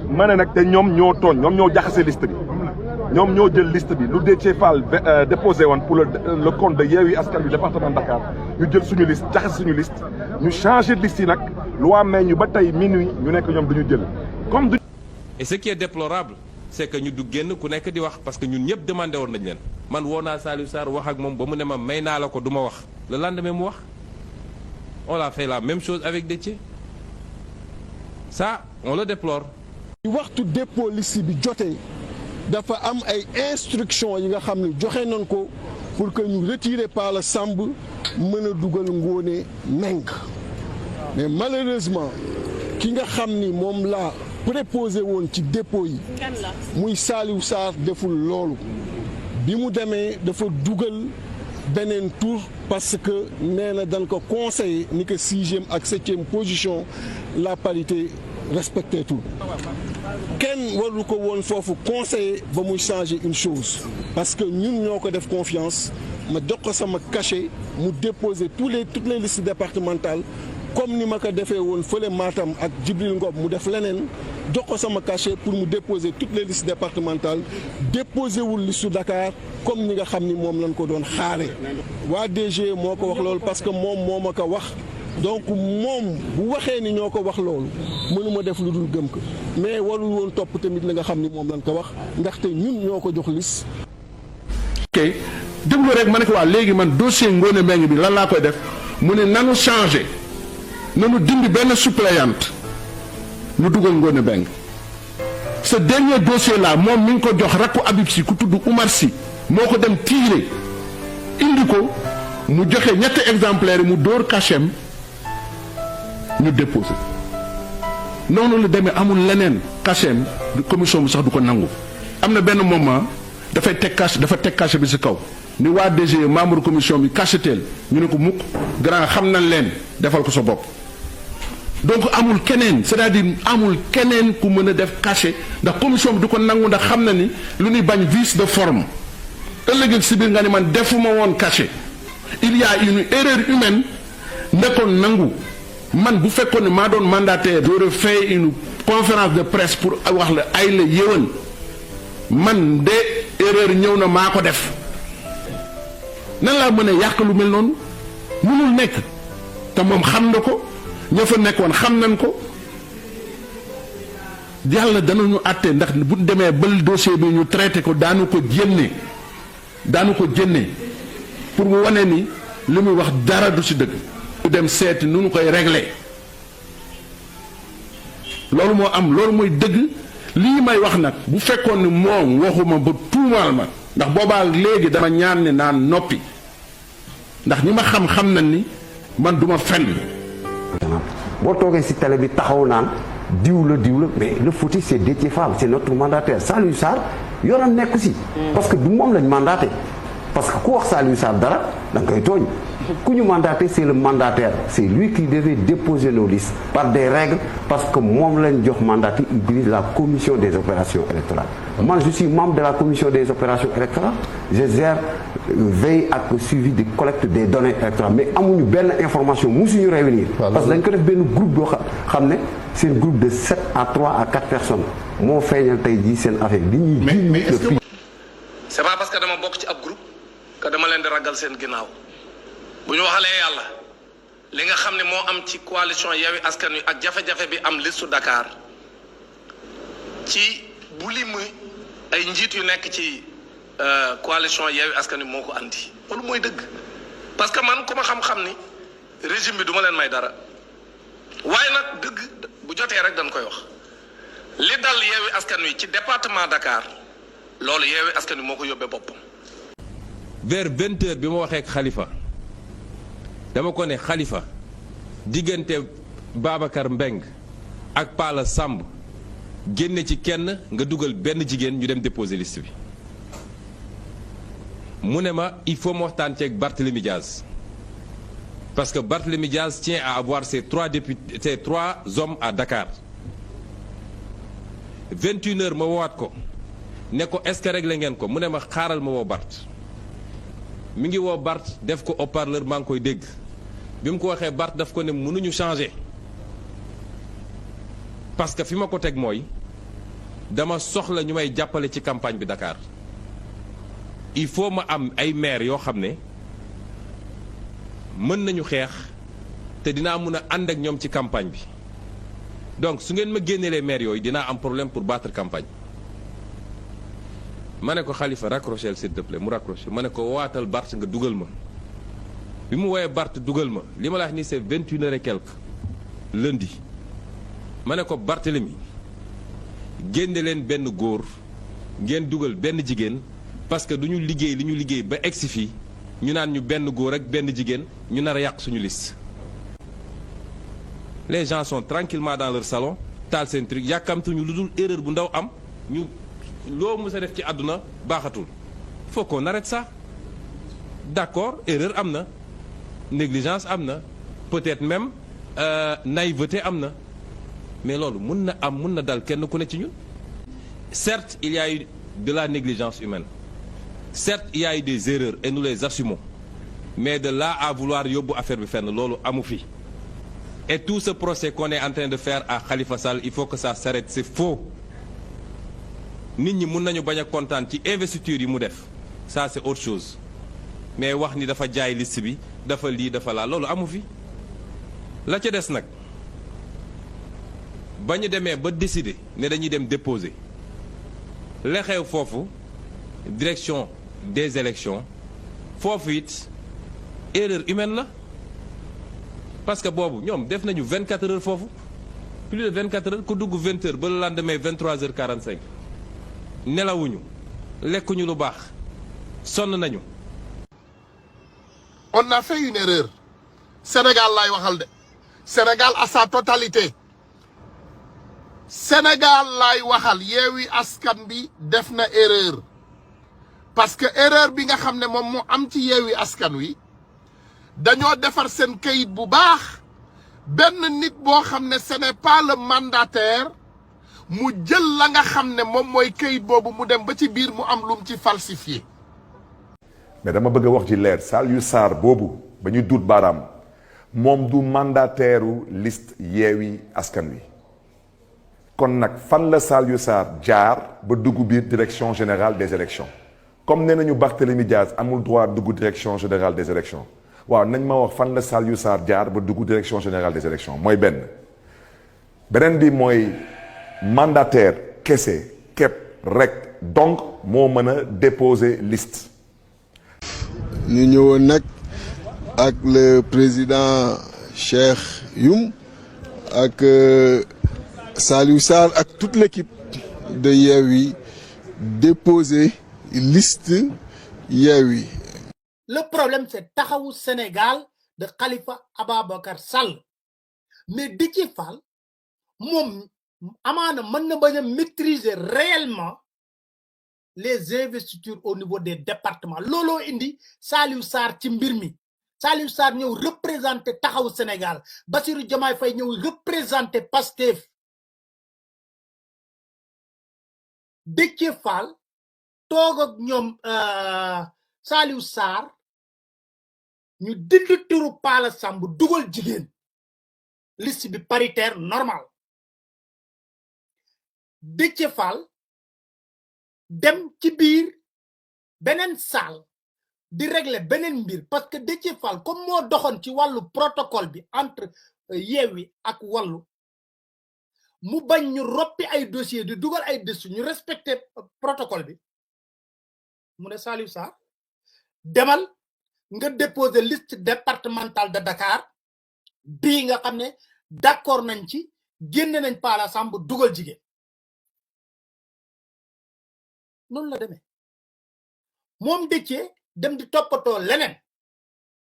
ma ne nag te ñoom ñoo tooñ ñoom ñoo jaxase liste bi ñoom ñoo jël liste bi lu Déthié Fall déposé woon pour le compte de Yewwi Askan Wi département de Dakar ñu jël suñu liste jaxase suñu liste ñu changé liste yi nag loi may ñu ba tey minuit ñu nekk ñoom duñu jël comme du. Et ce qui est déplorable c'est que ñu du génn ku nekk di wax parce que ñun ñëpp demandé woon nañ leen man woo naa Saliou Sarr wax ak moom ba mu ne ma may naa la ko du ma wax le lendemain mu wax on a fait la même chose avec Déthié ça on le déplore. waxtu dépôt liste bi jotee dafa am ay instructions yi nga xam ne joxe nañ ko pour que ñu retirer Palla Samb mën a dugal Ngoné Mbengue mais malheureusement ki nga xam ni moom laa préposé woon ci dépôt yi muy Saliou Sarr deful loolu bi mu demee dafa dugal beneen tour parce que nee na dañ ko conseillé ni que 6e ak 7e position la parité respecté tout kenn waru ko woon foofu conseiller ba muy changer une chose parce que ñun ñoo ko def confiance ma jox ko sama cachet mu déposer toutes les listes départementales comme ni ma ko defee woon fële Matam ak Djibril Ngom mu def leneen jox ko sama cachet pour mu déposer toutes les listes départementales déposer wul liste Dakar comme ni nga xam ni moom lañ ko doon xaare waa DG moo ko wax loolu parce que moom moo ma ko wax donc moom bu waxee ni ñoo ko wax loolu mënuma def lu dul gëm ko mais warul woon topp tamit li nga xam ni moom lañ ko wax ndaxte ñun ñoo ko jox liste. ok déglu rek ma ne ko waa léegi man dossier Ngoné Mbengue bi lan laa koy def mu ne nanu changé nanu dindi benn suppléante ñu dugal Ngoné Mbengue ce dernier dossier là moom mi ngi ko jox rakku Habib Sy ku tudd Oumar Sy moo ko dem tiire indi ko mu joxe ñetti exemplaires mu dóor cachem ñu déposé noonu la demee amul leneen cachem commission bi sax du ko nangu am na benn moment dafa teg cachet bi ci kaw ni waa DG membre commission bi cacheteel ñu ne ko mukk grand xam nañ leen defal ko sa bopp donc amul keneen c'est-à-dire amul keneen ku mën a def cachet ndax commission bi du ko nangu ndax xam na ni lu ñuy bañ vice de forme ëllëg si biir nga ni man defuma woon cachet il y a une erreur humaine nekkoon nangu man bu fekkoon ne maa doon mandataire j'aurais fait une conférence de presse pour wax la ay la yéwén man de erreur ñëw na maa ko def nan laa mën a yàq lu mel noonu mënul nekk te moom xam na ko ña fa nekkoon xam nañ ko yàlla danañu àtte ndax bu demee ba dossier bi ñu traité ko daanu ko jénne pour mu wane ni li muy wax dara du ci dëgg ñu dem seeti nu ñu koy régler loolu moo am loolu mooy dëgg lii may wax nag bu fekkoon ni moom waxuma ba tuumaal ma ndax boobaa léegi dama ñaan ne naan noppi ndax ñi ma xam nañ ni man duma fenn boo toogee ci télé bi taxaw naan diw la mais le fautif c'est Déthié Fall c'est notre mandataire Saliou Sarr yoonam nekku ci parce que du moom lañ mandaté parce que ku wax Saliou Sarr dara da nga koy tooñ ku ñu mandaté c'est le mandataire c'est lui qui devait déposer nos listes par des règles parce que moom lañ jox mandaté il dirige la commission des opérations électorales moi je suis membre de la commission des opérations électorales je gère veille ak suivi de collecte des données électorales mais amuñu benn information musuñu réunir parce que dañ ko def benn groupe boo xam ne c'est un groupe de 7 à 3 à 4 personnes moo feeñal tey jii seen affaire li ñuy c'est pas parce que dama bokk ci ab groupe que dama leen di ragal seen ginnaaw bu ñu waxalee yàlla li nga xam ne moo am ci coalition Yewwi Askan Wi ak jafe-jafe bi am listu Dakar ci bu li muy ay njiit yu nekk ci coalition Yewwi Askan Wi moo ko andi loolu mooy dëgg parce que man ku ma xam-xam ni régime bi du ma leen may dara waaye nag dëgg bu jotee rek dañ koy wax li dal Yewwi Askan Wi ci département Dakar loolu Yewwi Askan Wi moo ko yóbbee boppam. vers 20h bi ma waxee ak Khalifa dama ko ne Khalifa diggante Babacar Mbengue ak Palla Samb génne ci kenn nga dugal benn jigéen ñu dem déposer liste bi mu ne ma il faut ma waxtaan ceeg Barthélémy Diaz parce que Barthélémy Diaz tient à avoir ses 3 députés, ses 3 hommes à Dakar 21h ma woowaat ko ne ko est-ce que réglé ngeen ko mu ne ma xaaral ma woo Bart mi ngi woo Bart def ko haut-parleur maa ngi koy dégg bi mu ko waxee Bart daf ko ne mënuñu changer parce que fi ma ko teg mooy dama soxla ñu may jàppale ci campagne bi Dakar il faut ma am ay maire yoo xam ne mën nañu xeex te dinaa mun a ànd ak ñoom ci campagne bi donc su ngeen ma génneelee maire yooyu dinaa am problème pour battre campagne ma ne ko Khalifa raccrochel s'il te plaît mu raccroché ma ne ko waatal Bart nga dugal ma bi mu woowee Bart dugal ma li ma la wax ni c'est 21h et quelque lundi ma ne ko Barthélemy génne leen benn góor ngeen dugal benn jigéen parce que du ñu liggéey li ñu liggéey ba egsi fii ñu naan ñu benn góor ak benn jigéen ñu nar a yàq suñu liste. Les gens sont tranquillement dans leur salon taal seen truc yàkkamtuñu lu dul erreur bu ndaw am ñu loo mës a def ci àdduna baaxatul. faut qu'on arrête ça d'accord erreur am na négligence am na peut-être même naïveté am na mais loolu mun na am mun na dal kenn ku ne ci ñun. Certes il y a eu de la négligence humaine certes il y a eu des erreurs et nous les assumons mais de là à vouloir yóbbu affaire bi fenn loolu amu fi. Et tout ce procès qu'on est en train de faire à Khalifa Sall il faut que ça s'arrête c'est faux nit ñi mun nañu bañ a kontaan ci investiture yi mu def ça c'est autre chose mais wax ni dafa jaay liste bi dafa lii dafa laa loolu amu fi. La ca des nag ba ñu demee ba décider ne dañuy dem déposer la xew foofu direction des élections foofu it erreur humaine la. Parce que boobu ñoom def nañu 24 heures foofu plus de 24 heures ku dugg 20 heures ba le lendemain 23h45 nelawuñu lekkuñu lu baax sonn nañu. On a fait une erreur Sénégal laay waxal de Sénégal à sa totalité Sénégal laay waxal Yewwi Askan bi def na erreur parce que erreur bi nga xam ne moom moo am ci Yewwi Askan Wi. dañoo defar seen kayit bu baax benn nit boo xam ne ce n'est pas le mandataire mu jël la nga xam ne moom mooy kayit boobu mu dem ba ci biir mu am lum ci falsifié. mais dama bëgg a wax ci leer Saliou Sarr boobu ba ñu duut baaraam moom du mandataire u liste Yewwi Askan Wi kon nag fan la Saliou Sarr jaar ba dugg biir direction générale des élections comme nee nañu Barthélémy Diaz amul droit dugg direction générale des élections waaw nañ ma wax fan la Saliou Sarr jaar ba dugg direction générale des élections mooy beneen bi mooy mandataire kese képp rek donc moo mën a déposer liste. ñu ñëwoon nag ak le président Cheikh Youm ak Saliou Sarr ak toute l'équipe de Yewwi déposer liste Yewwi. Le problème c'est taxawu Sénégal de Khalifa Ababacar Sall mais Déthié Fall moom amaana mën na bañ a maîtriser réellement les investitures au niveau des départements looloo indi Saliou Sarr ci mbir mi Saliou Sarr ñëw représenter taxawu Sénégal Bassirou Diomaye Faye ñëw représenter Pastef Déthié Fall toog ak ñoom Saliou Sarr ñu dindi turu Pala Samb dugal jigéen liste bi paritaire normal Déthié Fall dem ci biir beneen salle di régler beneen mbir parce que Déthié Fall comme moo doxoon ci wàllu protocole bi entre Yewwi ak Wallu mu bañ ñu roppi ay dossier di dugal ay dossier ñu respecter protocole bi mu ne Saliou Sarr demal nga déposer liste départementale de Dakar bii nga xam ne d'accord nañ ci génne nañ Pala Samb dugal jigéen noonu la demee moom Déthié dem di toppatoo leneen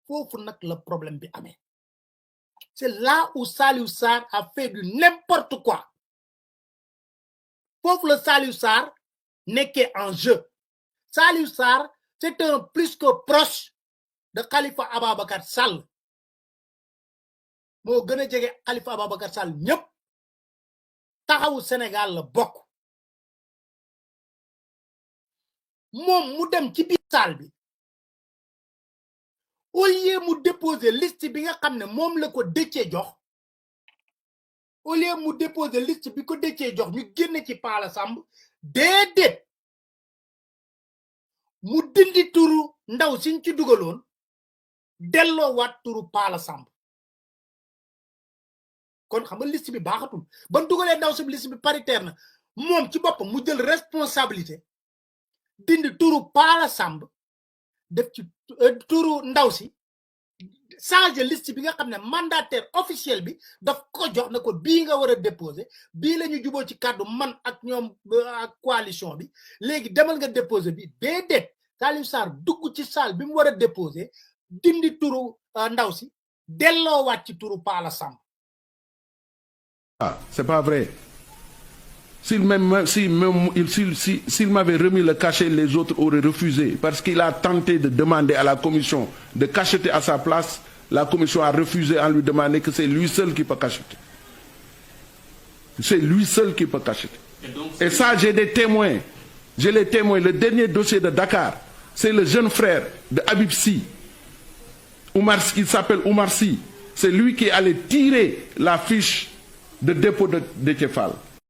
foofu nag la problème bi amee c'est là où Saliou Sarr a fait du n'importe quoi foofu la Saliou Sarr nekkee en jeu Saliou Sarr c'est un plus que proche de Khalifa Ababacar Sall moo gën a jege Khalifa Ababacar Sall ñëpp taxawu Sénégal la bokk moom mu dem ci biir salle bi au lieu mu déposer liste bi nga xam ne moom la ko Déthié jox au lieu mu déposer liste bi ko Déthié jox ñu génn ci Pala Samb déedéet mu dindi turu ndaw siñ ci dugaloon delloo waat turu Pala Samb kon xam nga liste bi baaxatul ban dugalee ndaw si liste bi paritaire na moom ci boppam mu jël responsabilité dindi turu Pala Samb def ci turu ndaw si changer liste bi nga xam ne mandataire officiel bi daf ko jox na ko bii nga war a déposer bii la ñu juboo ci kàddu man ak ñoom ak coalition bi léegi demal nga déposer bi déedéet Saliou Sarr dugg ci salle bi mu war a déposer dindi turu ndaw si delloowaat ci turu Pala Samb. Ah, c'est pas vrai. S'il m'avait remis le cachet, les autres auraient refusé. Parce qu'il a tenté de demander à la commission de cacheter à sa place. La commission a refusé en lui demandant que c'est lui seul qui peut cacheter. C'est lui seul qui peut cacheter. Et ça, j'ai des témoins. J'ai les témoins. Le dernier dossier de Dakar, c'est le jeune frère de Habib Sy. Il s'appelle Oumar Sy. C'est lui qui allait tirer la fiche de dépôt de Déthié Fall.